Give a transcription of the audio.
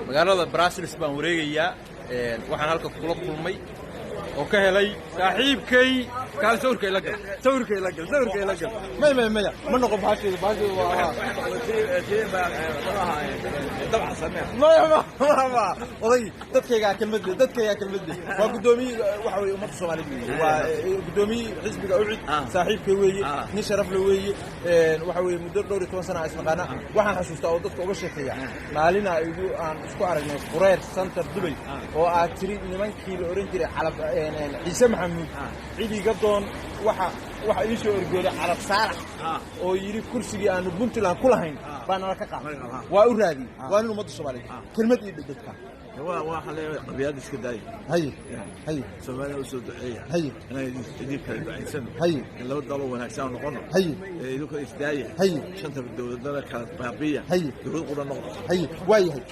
magaalada Brussels baan wareegayaa waxaan halka kula kulmay oo ka helay saaxiibkay kaal sawirkay la gal ma noqon baashii waa dabcan samee ma oday dadkayga kelmadda waa gudoomiye waxa weeye ummadda Soomaaliyeed waa gudoomiye xisbiga ucid saaxiibkay weeye nin sharaf leh weeye waxa weeye muddo dhowr iyo 10 sano ismaqaana waxaan xasuustaa oo dadka uga sheekeeya maalina aan isku aragnay Qureer Center Dubai oo aad tiri nimankii la oran jiray calab ciise maxamuud ciidiga doon waxa ii soo orgooday calab saalax oo yiri kursigii aan Puntland ku lahayn baan la ka qaaday waa u raadi waa in ummadda Soomaaliyeed kelmad ii dadka waa xalay qabiyad iska daay hay Soomaaliya soo duceeya inay idin kala duceysan laba dalo wanaagsan noqono idinku isdaaya shanta dawladda kala baabiya dawlad qura noqoto waayahay